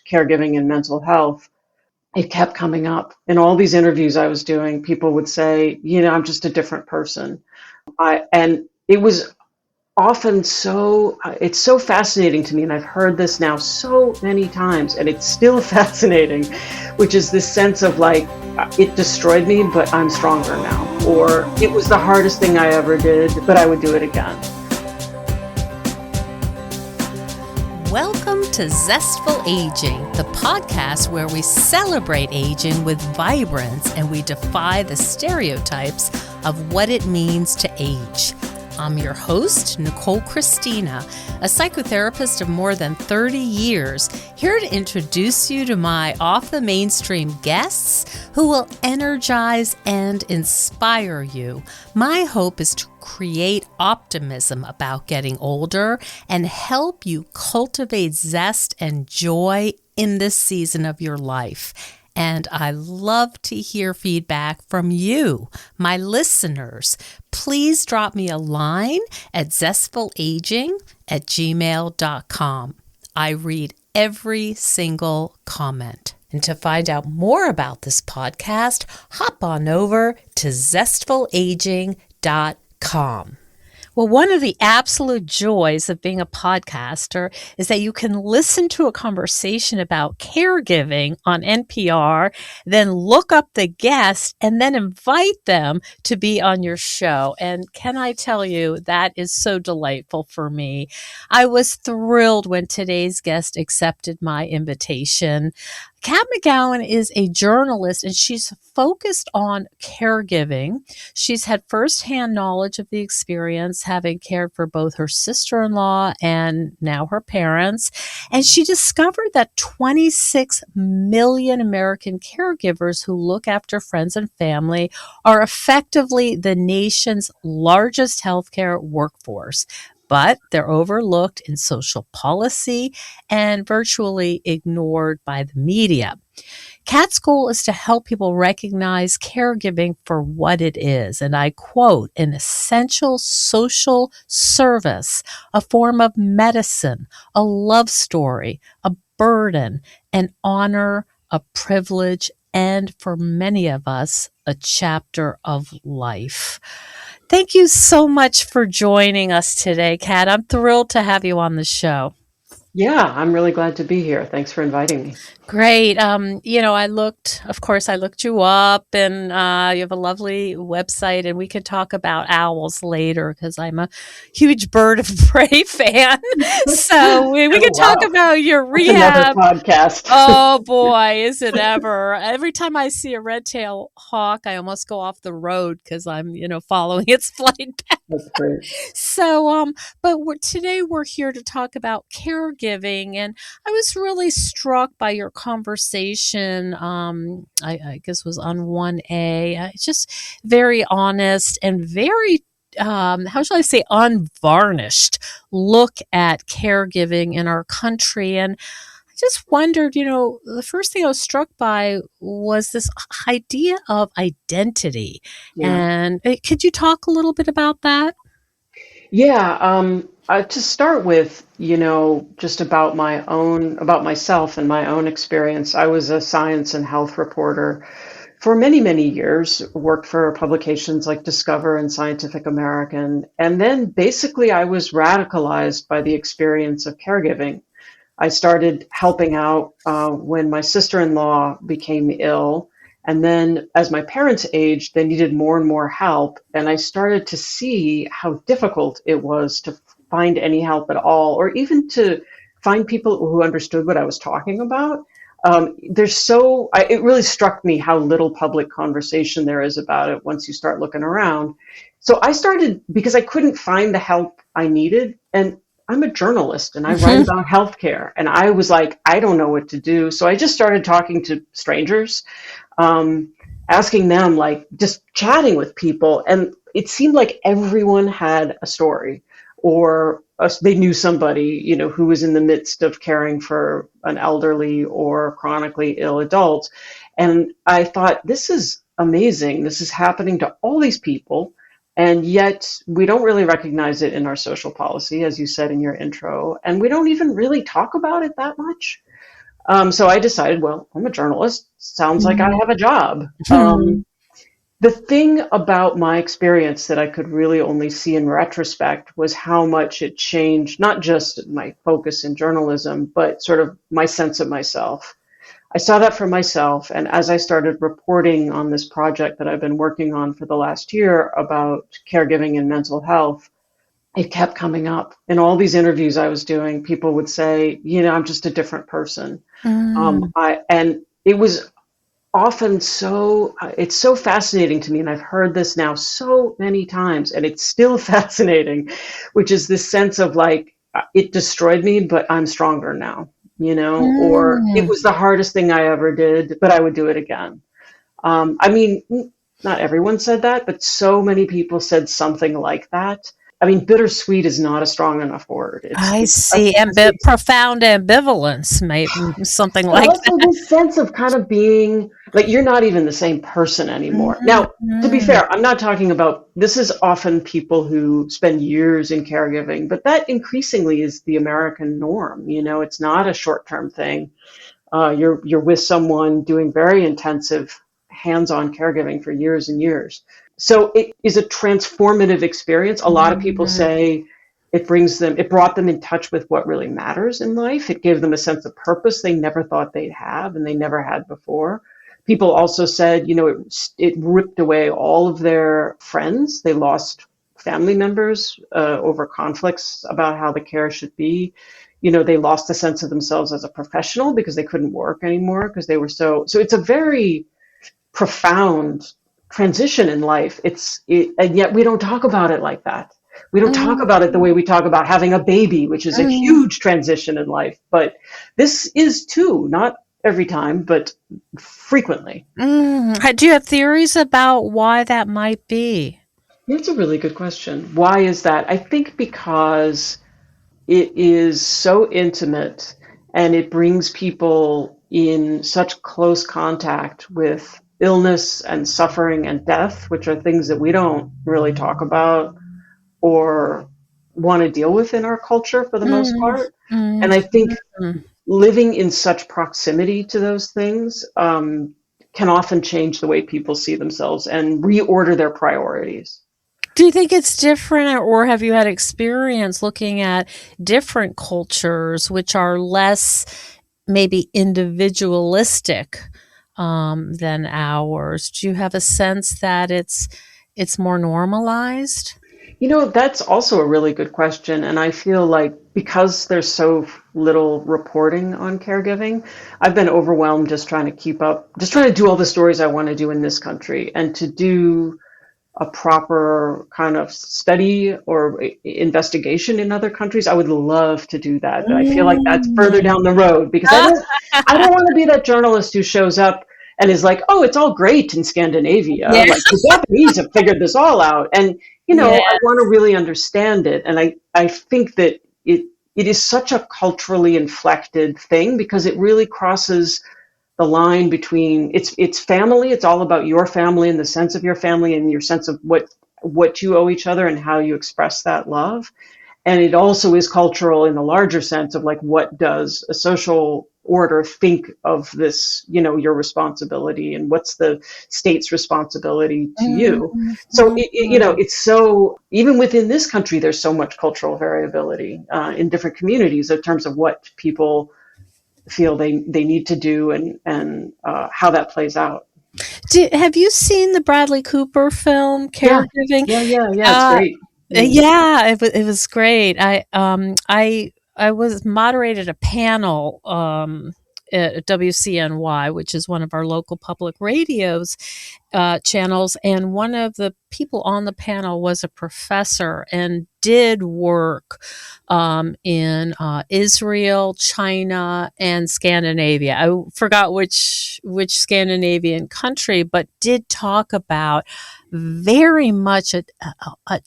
caregiving and mental health, it kept coming up. In all these interviews I was doing, people would say, I'm just a different person. And it was often it's so fascinating to me, and I've heard this now so many times, and it's still fascinating, which is this sense of like, it destroyed me, but I'm stronger now, or it was the hardest thing I ever did, but I would do it again. Welcome to Zestful Aging, the podcast where we celebrate aging with vibrance and we defy the stereotypes of what it means to age. I'm your host, Nicole Christina, a psychotherapist of more than 30 years, here to introduce you to my off-the-mainstream guests who will energize and inspire you. My hope is to create optimism about getting older and help you cultivate zest and joy in this season of your life. And I love to hear feedback from you, my listeners. Please drop me a line at zestfulaging@gmail.com. I read every single comment. And to find out more about this podcast, hop on over to zestfulaging.com. Well, one of the absolute joys of being a podcaster is that you can listen to a conversation about caregiving on NPR, then look up the guest and then invite them to be on your show. And can I tell you, that is so delightful for me. I was thrilled when today's guest accepted my invitation. Kat McGowan is a journalist, and she's focused on caregiving. She's had firsthand knowledge of the experience, having cared for both her sister-in-law and now her parents. And she discovered that 26 million American caregivers who look after friends and family are effectively the nation's largest healthcare workforce. But they're overlooked in social policy and virtually ignored by the media. Kat's goal is to help people recognize caregiving for what it is, and I quote, an essential social service, a form of medicine, a love story, a burden, an honor, a privilege, and for many of us, a chapter of life. Thank you so much for joining us today, Kat. I'm thrilled to have you on the show. Yeah, I'm really glad to be here. Thanks for inviting me. Great. I looked you up, and you have a lovely website, and we can talk about owls later because I'm a huge Bird of Prey fan. So we can talk about your rehab. Another podcast. Oh boy, is it ever. Every time I see a red-tailed hawk, I almost go off the road because I'm, following its flight path. That's great. So, but today we're here to talk about caregiving, and I was really struck by your conversation. I guess was on 1A. It's just very honest and very, how shall I say, unvarnished look at caregiving in our country. And I just wondered, the first thing I was struck by was this idea of identity. Yeah. And could you talk a little bit about that? Yeah, to start with, just about myself and my own experience. I was a science and health reporter for many, many years, worked for publications like Discover and Scientific American. And then basically I was radicalized by the experience of caregiving. I started helping out when my sister-in-law became ill. And then as my parents aged, they needed more and more help. And I started to see how difficult it was to find any help at all, or even to find people who understood what I was talking about. It really struck me how little public conversation there is about it once you start looking around. So I started, because I couldn't find the help I needed, and I'm a journalist and I write about healthcare, and I was like, I don't know what to do. So I just started talking to strangers, asking them, like, just chatting with people. And it seemed like everyone had a story, or they knew somebody, who was in the midst of caring for an elderly or chronically ill adult. And I thought, this is amazing. This is happening to all these people. And yet we don't really recognize it in our social policy, as you said in your intro, and we don't even really talk about it that much. So I decided, well, I'm a journalist. Sounds like I have a job. Mhm. The thing about my experience that I could really only see in retrospect was how much it changed, not just my focus in journalism, but sort of my sense of myself. I saw that for myself. And as I started reporting on this project that I've been working on for the last year about caregiving and mental health, it kept coming up. In all these interviews I was doing, people would say, I'm just a different person. Mm. And it was often it's so fascinating to me, and I've heard this now so many times, and it's still fascinating, which is this sense of like, it destroyed me, but I'm stronger now, or it Mm. was the hardest thing I ever did, but I would do it again. I mean, not everyone said that, but so many people said something like that. I mean, bittersweet is not a strong enough word. I It's such see. it's Profound ambivalence, maybe something But like also this sense of kind of being like you're not even the same person anymore. Now, to be that. fair, I'm not talking about this is often people who spend years in caregiving, but that increasingly is the American norm. It's not a short-term thing. You're with someone doing very intensive hands-on caregiving for years and years. So it is a transformative experience. A lot of people Mm. say it brought them in touch with what really matters in life. It gave them a sense of purpose they never thought they'd have and they never had before. People also said, it ripped away all of their friends. They lost family members over conflicts about how the care should be. They lost a sense of themselves as a professional because they couldn't work anymore because they were so it's a very profound transition in life. And yet we don't talk about it like that. We don't talk Mm. about it the way we talk about having a baby, which is a Mm. huge transition in life. But this is too, not every time, but frequently. Do you have theories about why that might be? That's a really good question. Why is that? I think because it is so intimate and it brings people in such close contact with illness and suffering and death, which are things that we don't really talk about or want to deal with in our culture for the most Mm. part. Mm. And I think Mm. living in such proximity to those things can often change the way people see themselves and reorder their priorities. Do you think it's different, or have you had experience looking at different cultures which are less maybe individualistic than ours? Do you have a sense that it's more normalized? That's also a really good question. And I feel like because there's so little reporting on caregiving, I've been overwhelmed just trying to keep up, just trying to do all the stories I want to do in this country and to do a proper kind of study or investigation in other countries. I would love to do that, but I feel like that's further Mm. down the road because I don't want to be that journalist who shows up and is like, "Oh, it's all great in Scandinavia. Yeah. Like the Japanese have figured this all out." And Yeah. I want to really understand it, and I think that it is such a culturally inflected thing because it really crosses the line between it's family. It's all about your family and the sense of your family and your sense of what you owe each other and how you express that love. And it also is cultural in the larger sense of like what does a social order think of this, your responsibility and what's the state's responsibility to you. Mhm, So mhm. it's so even within this country there's so much cultural variability in different communities in terms of what people feel they need to do and how that plays out. Have you seen the Bradley Cooper film Yeah, Caregiving? yeah. It's Uh, great. Yeah. yeah, it was great. I was moderated a panel at WCNY, which is one of our local public radios channels, and one of the people on the panel was a professor and did work in Israel, China, and Scandinavia. I forgot which Scandinavian country, but did talk about very much a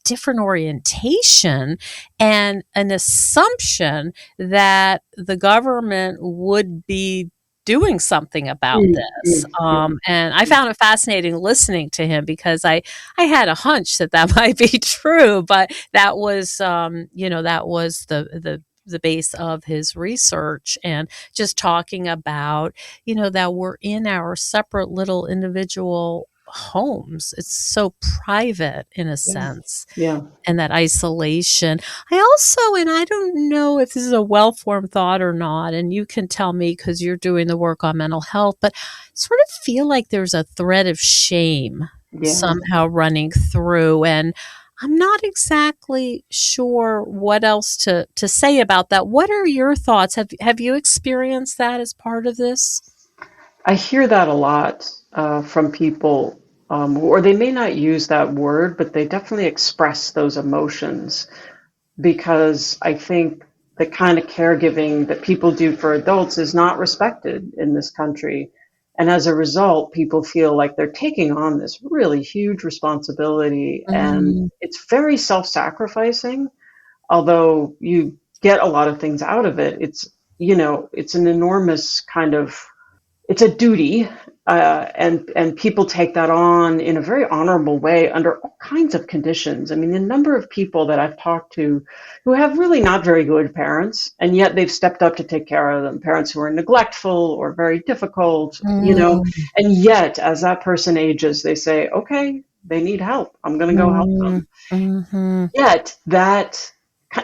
different orientation and an assumption that the government would be doing something about this. Yeah. And I found it fascinating listening to him because I had a hunch that that might be true, but that was, that was the base of his research, and just talking about, that we're in our separate little individual homes. It's so private in a Yeah. sense, Yeah. and that isolation. I also, and I don't know if this is a well formed thought or not, and you can tell me because you're doing the work on mental health, but I sort of feel like there's a thread of shame Yeah. somehow running through. And I'm not exactly sure what else to say about that. What are your thoughts? Have you experienced that as part of this? I hear that a lot from people, or they may not use that word, but they definitely express those emotions because I think the kind of caregiving that people do for adults is not respected in this country. And as a result, people feel like they're taking on this really huge responsibility, and Mm, it's very self-sacrificing. Although you get a lot of things out of it, it's an enormous kind of it's a duty, and people take that on in a very honorable way under all kinds of conditions. I mean, the number of people that I've talked to who have really not very good parents, and yet they've stepped up to take care of them. Parents who are neglectful or very difficult, mm, and yet as that person ages, they say, "Okay, they need help. I'm going to go help mm, them." mhm, Yet that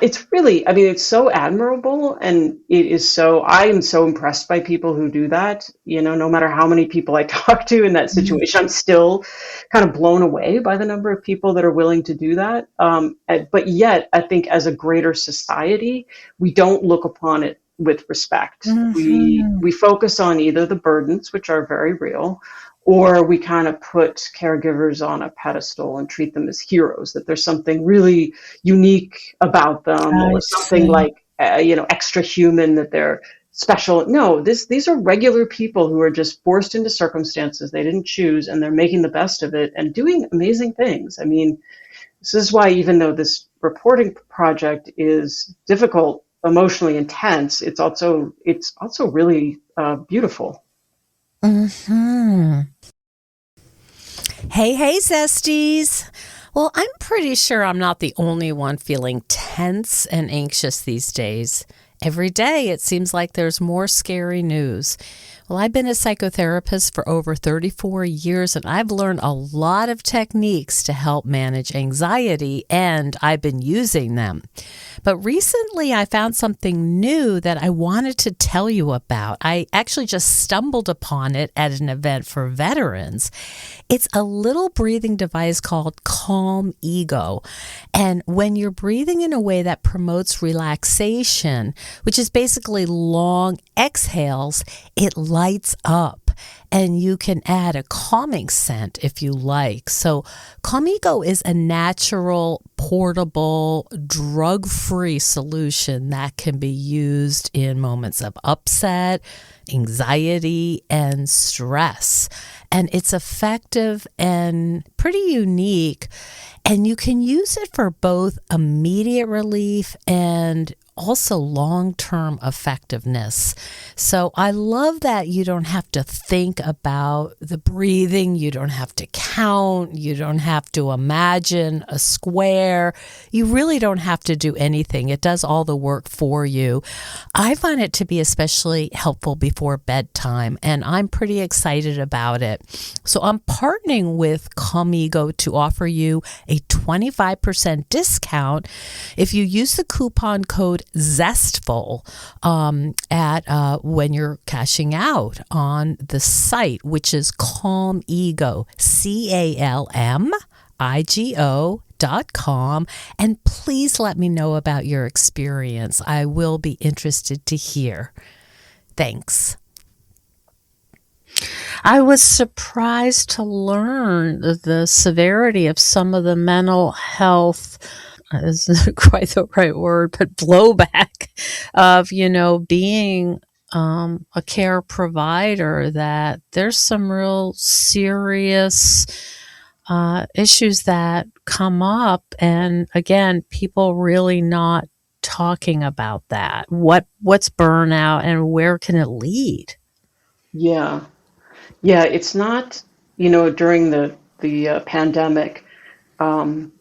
it's really, I mean, it's so admirable, and I am so impressed by people who do that. No matter how many people I talk to in that mm, situation, I'm still kind of blown away by the number of people that are willing to do that. But yet, I think as a greater society, we don't look upon it with respect. We mhm, we focus on either the burdens, which are very real, or we kind of put caregivers on a pedestal and treat them as heroes, that there's something really unique about them, I or something see. like extra human, that they're special. No, these are regular people who are just forced into circumstances they didn't choose, and they're making the best of it and doing amazing things. I mean, this is why, even though this reporting project is difficult, emotionally intense, it's also really beautiful. Mhm. Hey, hey, Zesties. Well, I'm pretty sure I'm not the only one feeling tense and anxious these days. Every day it seems like there's more scary news. Well, I've been a psychotherapist for over 34 years, and I've learned a lot of techniques to help manage anxiety, and I've been using them. But recently I found something new that I wanted to tell you about. I actually just stumbled upon it at an event for veterans. It's a little breathing device called Calm Ego. And when you're breathing in a way that promotes relaxation, which is basically long exhales, it lights up. And you can add a calming scent if you like. So, Calm Ego is a natural, portable, drug free solution that can be used in moments of upset, anxiety, and stress. And it's effective and pretty unique. And you can use it for both immediate relief and also long-term effectiveness. So I love that you don't have to think about the breathing, you don't have to count, you don't have to imagine a square. You really don't have to do anything. It does all the work for you. I find it to be especially helpful before bedtime, and I'm pretty excited about it. So I'm partnering with Comigo to offer you a 25% discount if you use the coupon code ZESTFUL at when you're cashing out on the site, which is Calm Ego, CALMIGO.com. And please let me know about your experience. I will be interested to hear. Thanks. I was surprised to learn the severity of some of the mental health, this isn't quite the right word, but blowback of, being a care provider, that there's some real serious issues that come up. And again, people really not talking about that. What's burnout and where can it lead? Yeah. It's not, during the pandemic, um,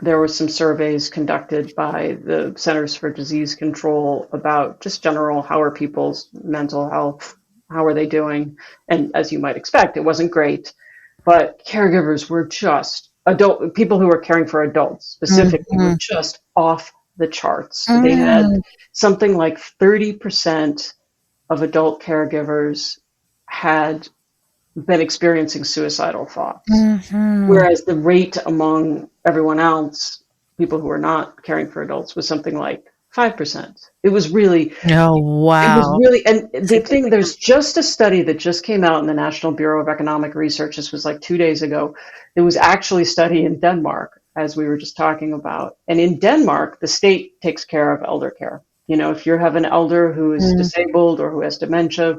there were some surveys conducted by the Centers for Disease Control about just general, how are people's mental health, how are they doing? And as you might expect, it wasn't great, but caregivers were just adult people who were caring for adults specifically were Mhm. just off the charts. They had Mm. something like 30% of adult caregivers had been experiencing suicidal thoughts. Mhm. Whereas the rate among everyone else, people who are not caring for adults, was something like 5%. Oh, It was wow. really, and the thing, Significant. there's just a study that just came out in the National Bureau of Economic Research. This was like 2 days ago. It was actually a study in Denmark, as we were just talking about. And in Denmark, the state takes care of elder care. You know, if you have an elder who is Mm, disabled or who has dementia,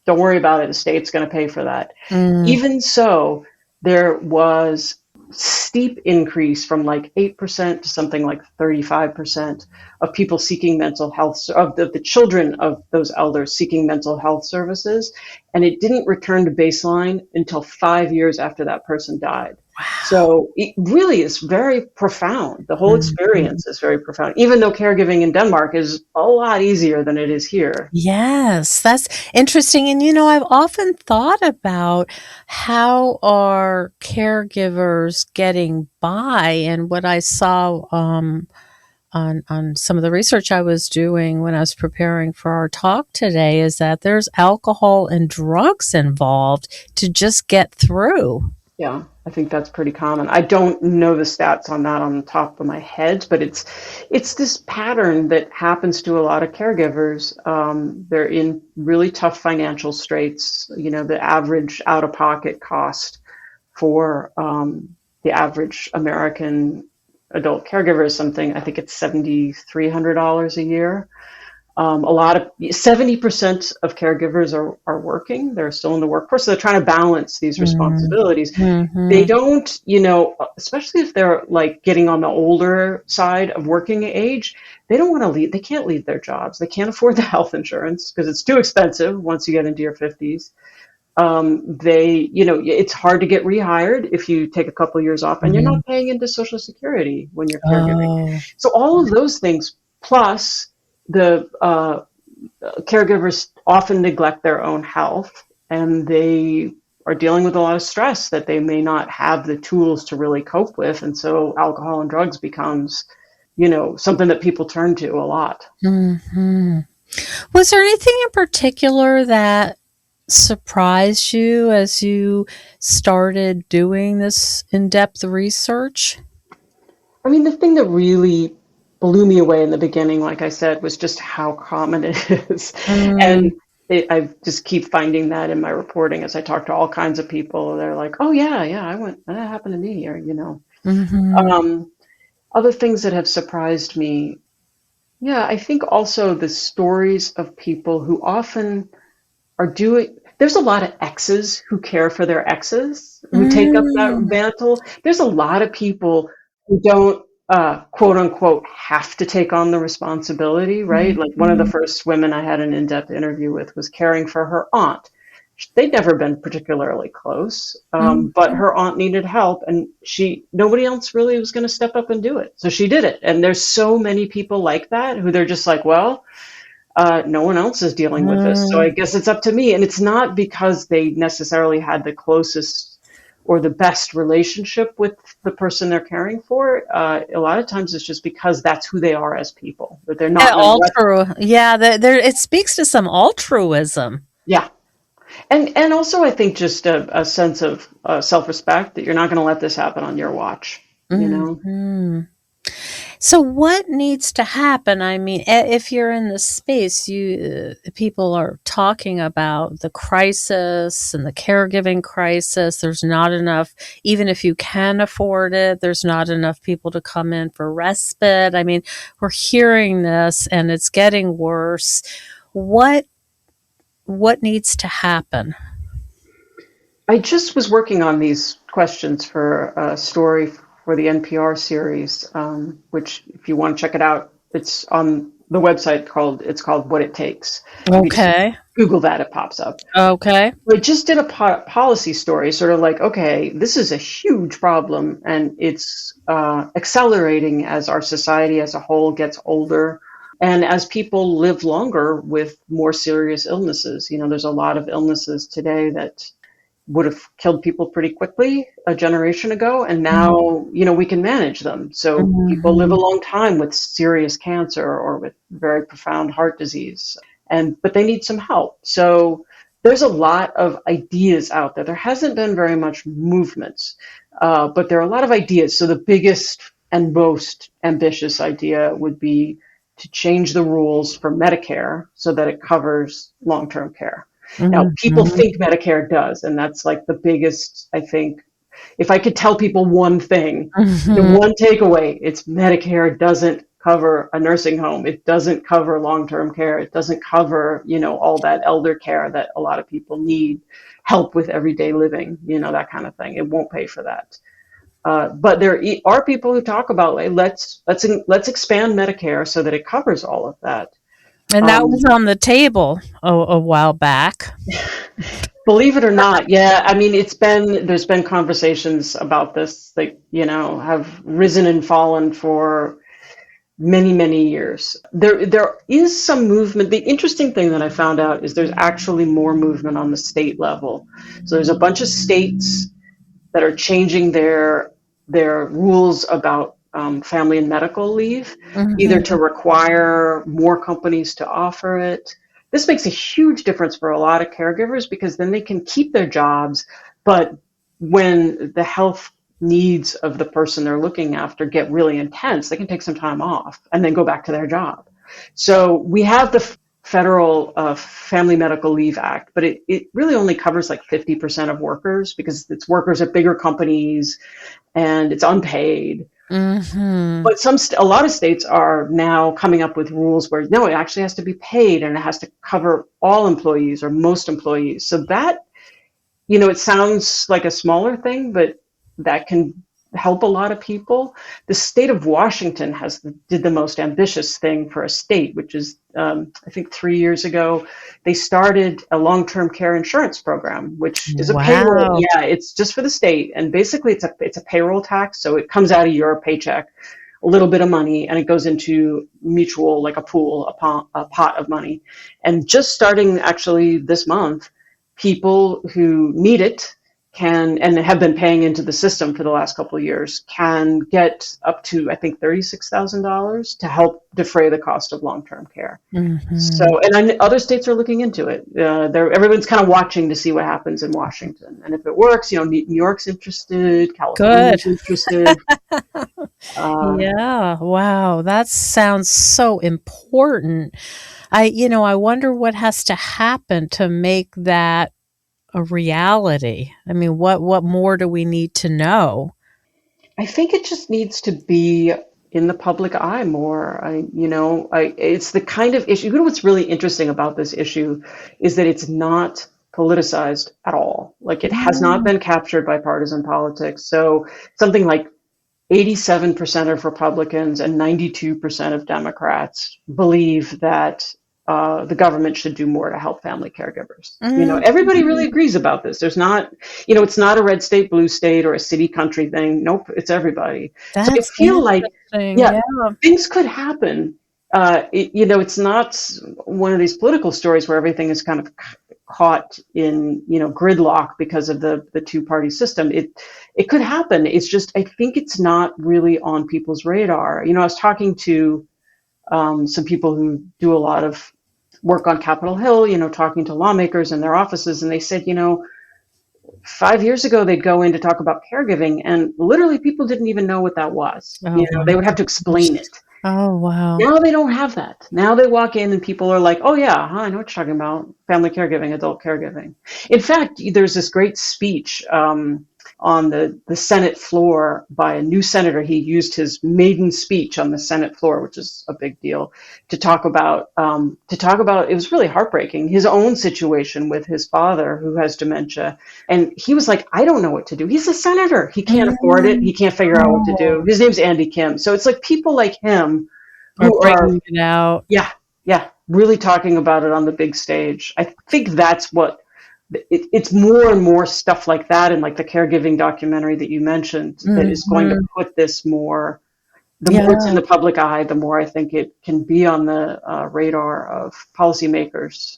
don't worry about it. The state's going to pay for that. mm, Even so, there was steep increase from like 8% to something like 35% of people seeking mental health, of the children of those elders seeking mental health services. And it didn't return to baseline until 5 years after that person died. wow. So it really is very profound. The whole Mhm. experience is very profound, even though caregiving in Denmark is a lot easier than it is here. Yes, that's interesting. And I've often thought about how are caregivers getting by, and what I saw on some of the research I was doing when I was preparing for our talk today is that there's alcohol and drugs involved to just get through. Yeah, I think that's pretty common. I don't know the stats on that on the top of my head, but it's this pattern that happens to a lot of caregivers. They're in really tough financial straits. You know, the average out-of-pocket cost for the average American adult caregiver is something, I think it's $7,300 a year. A lot of 70% of caregivers are working. They're still in the workforce. So they're trying to balance these Mm. responsibilities. They Mhm. don't, you know, especially if they're like getting on the older side of working age, they don't want to leave. They can't leave their jobs. They can't afford the health insurance because it's too expensive once you get into your 50s. It's hard to get rehired if you take a couple years off, and you're Mhm. not paying into Social Security when you're caregiving. Oh. So all of those things, plus the caregivers often neglect their own health, and they are dealing with a lot of stress that they may not have the tools to really cope with. And so alcohol and drugs becomes, something that people turn to a lot. Mhm. Was there anything in particular that surprised you as you started doing this in-depth research? I mean, the thing that really blew me away in the beginning, like I said, was just how common it is. Mm, And I just keep finding that in my reporting as I talk to all kinds of people. They're like, oh, yeah, yeah, that happened to me, or. mhm, Um, Other things that have surprised me, yeah, I think also the stories of people who often are doing, there's a lot of exes who care for their exes, who take up that mm, mantle. There's a lot of people who don't, quote unquote, have to take on the responsibility, right? Like one of the mhm, first women I had an in-depth interview with was caring for her aunt. They'd never been particularly close, but mhm. her aunt needed help, and nobody else really was going to step up and do it. So she did it. And there's so many people like that who they're just like, well, no one else is dealing with this, so I Mm. guess it's up to me. And it's not because they necessarily had the closest or the best relationship with the person they're caring for. A lot of times it's just because that's who they are as people, that they're Yeah, not going to let, yeah, there it speaks to some altruism. yeah. And also, I think just a sense of self-respect that you're not going to let this happen on your watch, you know? Mhm. So what needs to happen? I mean, if you're in this space, people are talking about the crisis and the caregiving crisis. There's not enough, even if you can afford it, there's not enough people to come in for respite. I mean, we're hearing this and it's getting worse. What what needs to happen? I just was working on these questions for a story for the NPR series, which, if you want to check it out, it's on the website it's called What It Takes. You could just Okay. Google that, it pops up. Okay. I just did a policy story, sort of like, okay, this is a huge problem, and it's accelerating as our society as a whole gets older, and as people live longer with more serious illnesses. There's a lot of illnesses today that would have killed people pretty quickly a generation ago, and now we can manage them. So people live a Mhm. long time with serious cancer or with very profound heart disease, but they need some help. So there's a lot of ideas out there. There hasn't been very much movement, but there are a lot of ideas. So the biggest and most ambitious idea would be to change the rules for Medicare so that it covers long-term care. Now, people Mhm. think Medicare does, and that's like the biggest, I think. If I could tell people one thing, the Mhm. one takeaway, it's Medicare doesn't cover a nursing home. It doesn't cover long-term care. It doesn't cover, all that elder care that a lot of people need help with everyday living, that kind of thing. It won't pay for that. But there are people who talk about, like, let's expand Medicare so that it covers all of that. And that Um, was on the table a while back. Believe it or not, yeah. I mean, there's been conversations about this that, have risen and fallen for many, many years. There is some movement. The interesting thing that I found out is there's actually more movement on the state level. So there's a bunch of states that are changing their rules about family and medical leave, either to Mhm. require more companies to offer it. This makes a huge difference for a lot of caregivers because then they can keep their jobs, but when the health needs of the person they're looking after get really intense, they can take some time off and then go back to their job. So we have the federal Family Medical Leave Act, but it really only covers like 50% of workers because it's workers at bigger companies and it's unpaid. Mhm. But a lot of states are now coming up with rules where no, it actually has to be paid and it has to cover all employees or most employees. So that, it sounds like a smaller thing, but that can help a lot of people. The state of Washington did the most ambitious thing for a state, which is, I think 3 years ago, they started a long-term care insurance program, which is a payroll. Wow. Yeah, it's just for the state, and basically it's a payroll tax, so it comes out of your paycheck, a little bit of money, and it goes into mutual, like a pool, a pot of money. And just starting actually this month, people who need it can and have been paying into the system for the last couple of years can get up to, I think, $36,000 to help defray the cost of long-term care. So, Mhm. and other states are looking into it. Everyone's kind of watching to see what happens in Washington, and if it works, New York's interested, Good. California's interested. Uh, Yeah. Wow. That sounds so important. I wonder what has to happen to make that a reality. I mean, what more do we need to know? I think it just needs to be in the public eye more. It's the kind of issue. What's really interesting about this issue is that it's not politicized at all. Like it has not Mm. been captured by partisan politics. So something like 87% of Republicans and 92% of Democrats believe that the government should do more to help family caregivers. Everybody really Mhm. agrees about this. There's not, it's not a red state, blue state, or a city country thing. Nope, it's everybody. So I That's feel like, interesting. yeah, Yeah. things could happen. It's not one of these political stories where everything is kind of caught in gridlock because of the two party system. It could happen. It's just I think it's not really on people's radar. I was talking to some people who do a lot of work on Capitol Hill. Talking to lawmakers in their offices, and they said 5 years ago they'd go in to talk about caregiving, and literally people didn't even know what that was. Oh They my would have to gosh. explain it. Oh, wow. Now they don't have that. Now they walk in and people are like, oh, yeah, huh, I know what you're talking about. Family caregiving, adult caregiving. In fact, there's this great speech on the Senate floor by a new senator. He used his maiden speech on the Senate floor, which is a big deal, to talk about. It was really heartbreaking, his own situation with his father who has dementia. And he was like, I don't know what to do. He's a senator. He can't afford it. Mm. He can't figure out what to Oh, do. His name's Andy Kim. So it's like people like him Or who are, bringing it out. yeah, yeah, really talking about it on the big stage. I think that's what it's more and more stuff like that, and like the caregiving documentary that you mentioned, that is going to Mhm. put this more. The more it's in Yeah. the public eye, the more I think it can be on the radar of policymakers,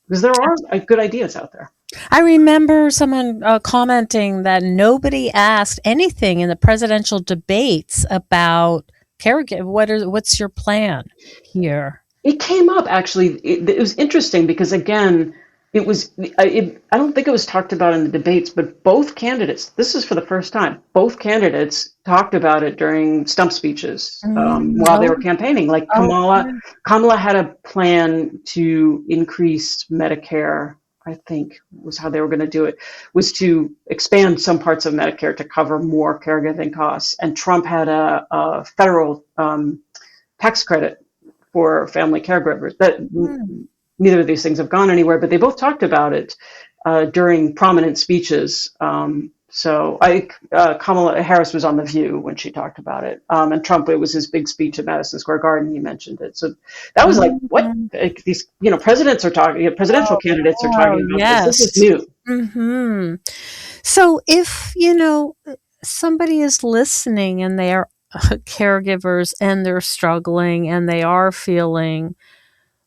because there are good ideas out there. I remember someone commenting that nobody asked anything in the presidential debates about caregiving. What's your plan here? It came up actually. It was interesting because again, it was. I don't think it was talked about in the debates, but both candidates. This is for the first time. Both candidates talked about it during stump speeches while they Oh, were campaigning. Like okay. Kamala had a plan to increase Medicare. I think was how they were going to do it. Was to expand some parts of Medicare to cover more caregiving costs, and Trump had a federal tax credit for family caregivers. That Hmm. neither of these things have gone anywhere, but they both talked about it during prominent speeches. Kamala Harris was on The View when she talked about it, and Trump, it was his big speech at Madison Square Garden. He mentioned it, so that was like, what? Mhm. Like, these, presidents are talking, presidential Oh, candidates are wow, talking about this. This is yes. new. So if, somebody is listening and they are caregivers and they're struggling and they are feeling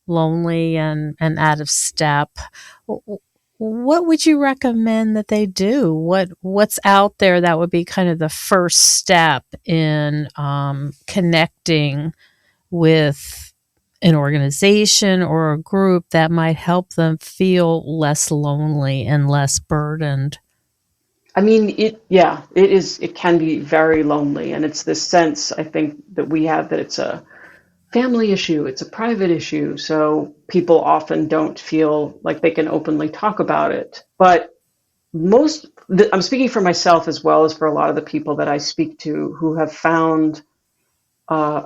lonely and out of step, what would you recommend that they do? What's out there that would be kind of the first step in connecting with an organization or a group that might help them feel less lonely and less burdened? I mean, yeah, it is, it can be very lonely. And it's this sense, I think, that we have that it's a family issue, it's a private issue. So people often don't feel like they can openly talk about it. But I'm speaking for myself as well as for a lot of the people that I speak to who have found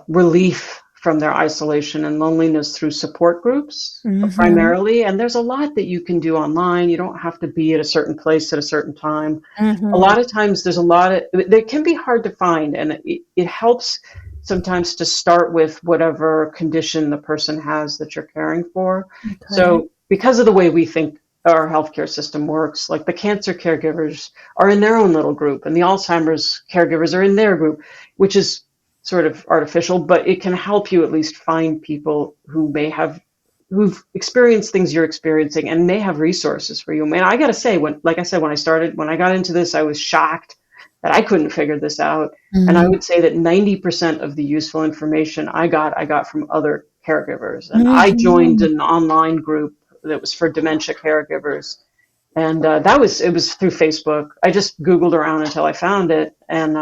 relief from their isolation and loneliness through support groups Mhm. primarily. And there's a lot that you can do online. You don't have to be at a certain place at a certain time. A Mhm. lot of times there's a lot of, they can be hard to find, and it helps sometimes to start with whatever condition the person has that you're caring for. Okay. So because of the way we think our healthcare system works, like the cancer caregivers are in their own little group and the Alzheimer's caregivers are in their group, which is sort of artificial, but it can help you at least find people who've experienced things you're experiencing and may have resources for you. Man, I gotta say, like I said, when I got into this, I was shocked that I couldn't figure this out. And I Mhm. would say that 90% of the useful information I got from other caregivers. And I joined Mhm. an online group that was for dementia caregivers. And it was through Facebook. I just Googled around until I found it. And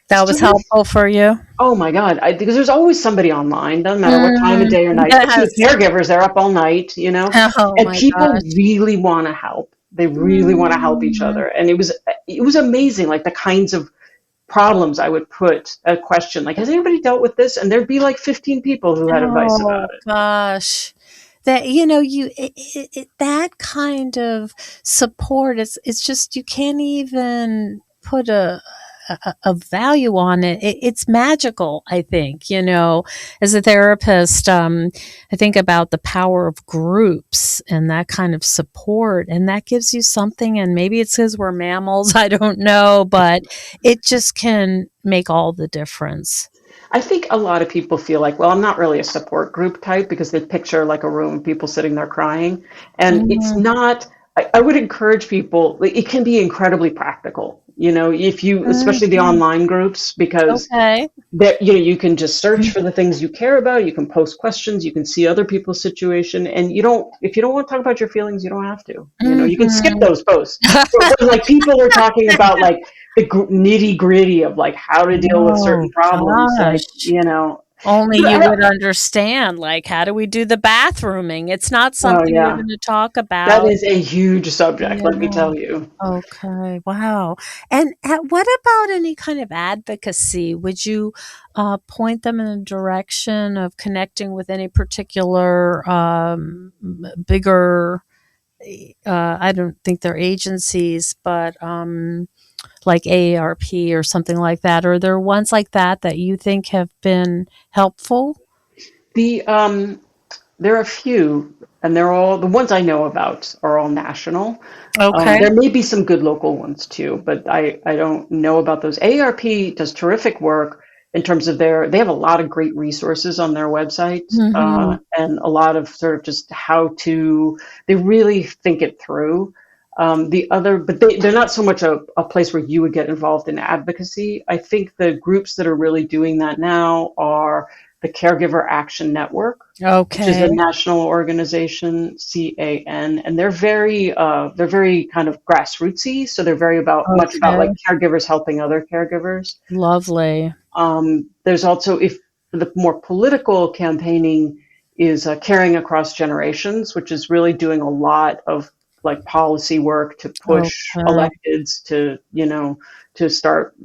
That was started helpful for you? Oh my God. Because there's always somebody online, doesn't matter what time of Mm, day or night, especially yes. caregivers, they're up all night, Oh and my people gosh. really want to help. They really want to help each Mm. other. And it was amazing, like the kinds of problems I would put a question, like, has anybody dealt with this? And there'd be like 15 people who had advice about Oh it. gosh. That you that kind of support, it's just you can't even put a value on it. It's magical, I think. As a therapist, I think about the power of groups and that kind of support, and that gives you something. And maybe it's because we're mammals, I don't know, but it just can make all the difference. I think a lot of people feel like, well, I'm not really a support group type because they picture like a room of people sitting there crying. And it's Mm, not, I would encourage people, like, it can be incredibly practical, if you, especially the mhm. online groups, because Okay. that, you can just search for the things you care about, you can post questions, you can see other people's situation, and if you don't want to talk about your feelings, you don't have to. You can skip Mhm. those posts. But like people are talking about like the nitty gritty of like how to deal with certain Oh problems, like gosh. Only but you would understand, like, how do we do the bathrooming? It's not oh something you're yeah, gonna talk that about. is a huge subject. Yeah. Let me tell you. Okay, wow. And, what about any kind of advocacy? Would you, point them in a direction of connecting with any particular, bigger, I don't think they're agencies, but, like AARP or something like that? Are there ones like that that you think have been helpful? There are a few, and they're all the ones I know about are all national. Okay. There may be some good local ones too, but I don't know about those. AARP does terrific work in terms of they have a lot of great resources on their website, Mm-hmm. and a lot of sort of just how to, they really think it through. But they're not so much a place where you would get involved in advocacy. I think the groups that are really doing that now are the Caregiver Action Network, which is a Okay. national organization, CAN, and they're very kind of grassrootsy. So they're very much about like Okay. caregivers helping other caregivers. Lovely. There's also, if the more political campaigning is Caring Across Generations, which is really doing a lot of like policy work to push Okay. electeds to start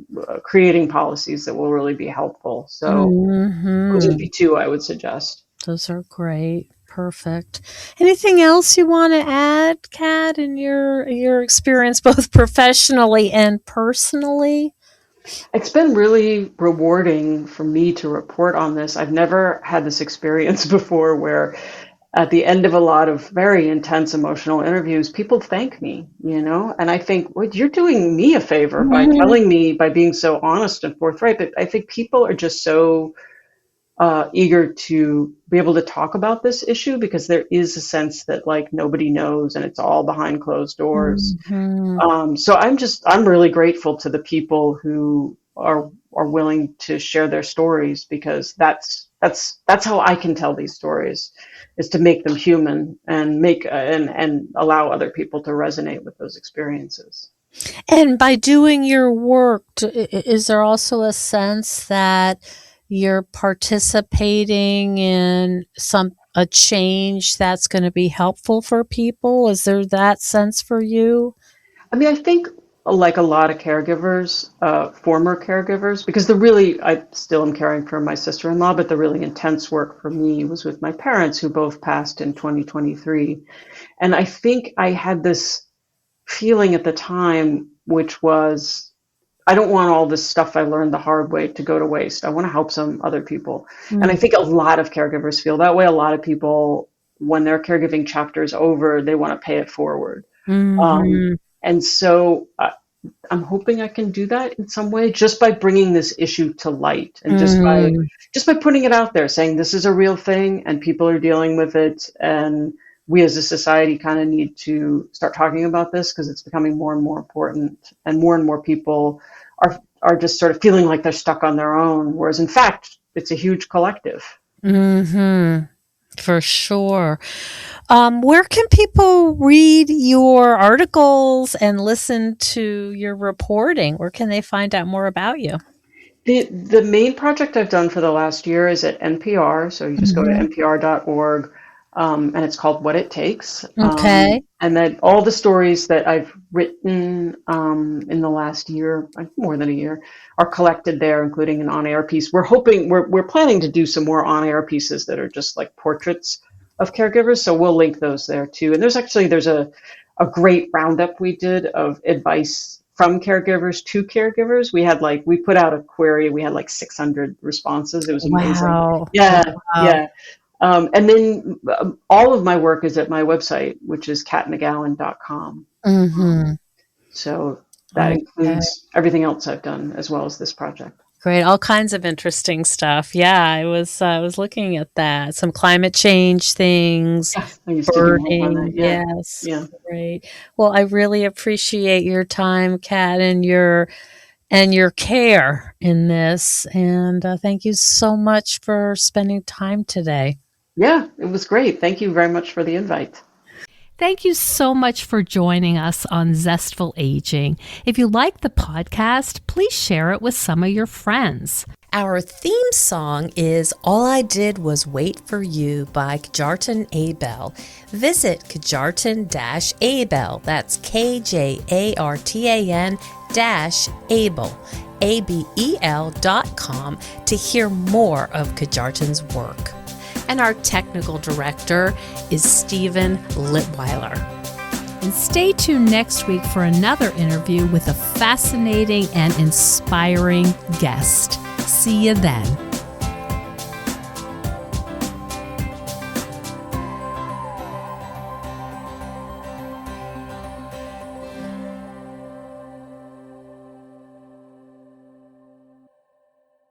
creating policies that will really be helpful. So those would Mm-hmm. be two I would suggest. Those are great. Perfect. Anything else you want to add, Kat, in your experience both professionally and personally? It's been really rewarding for me to report on this. I've never had this experience before where at the end of a lot of very intense emotional interviews, people thank me, and I think, well, you're doing me a favor by Mhm. telling me, by being so honest and forthright. But I think people are just so eager to be able to talk about this issue because there is a sense that like nobody knows and it's all behind closed doors. Mhm. So I'm really grateful to the people who are willing to share their stories because that's how I can tell these stories, is to make them human and and allow other people to resonate with those experiences. And by doing your work, is there also a sense that you're participating in a change that's going to be helpful for people? Is there that sense for you? I mean, I think like a lot of caregivers, former caregivers, because I still am caring for my sister-in-law, but the really intense work for me was with my parents who both passed in 2023. And I think I had this feeling at the time, which was, I don't want all this stuff I learned the hard way to go to waste. I want to help some other people. And I Mm. think a lot of caregivers feel that way. A lot of people, when their caregiving chapter is over, they want to pay it forward. Um, Mhm. and so I'm hoping I can do that in some way just by bringing this issue to light and Mm. just by putting it out there, saying this is a real thing and people are dealing with it, and we as a society kind of need to start talking about this because it's becoming more and more important, and more people are just sort of feeling like they're stuck on their own, whereas in fact it's a huge collective. Mhm. For sure. Where can people read your articles and listen to your reporting? Where can they find out more about you? The main project I've done for the last year is at NPR. So you just go to Mhm. npr.org, and it's called What It Takes. Okay. And then all the stories that I've written in the last year, more than a year, are collected there, including an on-air piece. We're planning to do some more on-air pieces that are just like portraits of caregivers. So we'll link those there too. And there's a great roundup we did of advice from caregivers to caregivers. We put out a query. We had like 600 responses. It was amazing. Wow. Yeah, Wow. yeah. And then all of my work is at my website, which is catmcgowan.com. Um, Mhm. so that Okay. includes everything else I've done as well as this project. Great. All kinds of interesting stuff. Yeah, I was looking at that. Some climate change things, Yeah, I used to do work on that. birding. Yeah, Yes. yeah, Great. Well, I really appreciate your time, Kat, and your care in this. And thank you so much for spending time today. yeah. It was great. Thank you very much for the invite. Thank you so much for joining us on Zestful Aging. If you like the podcast, please share it with some of your friends. Our theme song is All I Did Was Wait for You by Kajartan Abel. Visit Kajartan-Abel, that's KJARTAN-Abel, ABEL.com to hear more of Kajartan's work. And our technical director is Stephen Litweiler. And stay tuned next week for another interview with a fascinating and inspiring guest. See you then.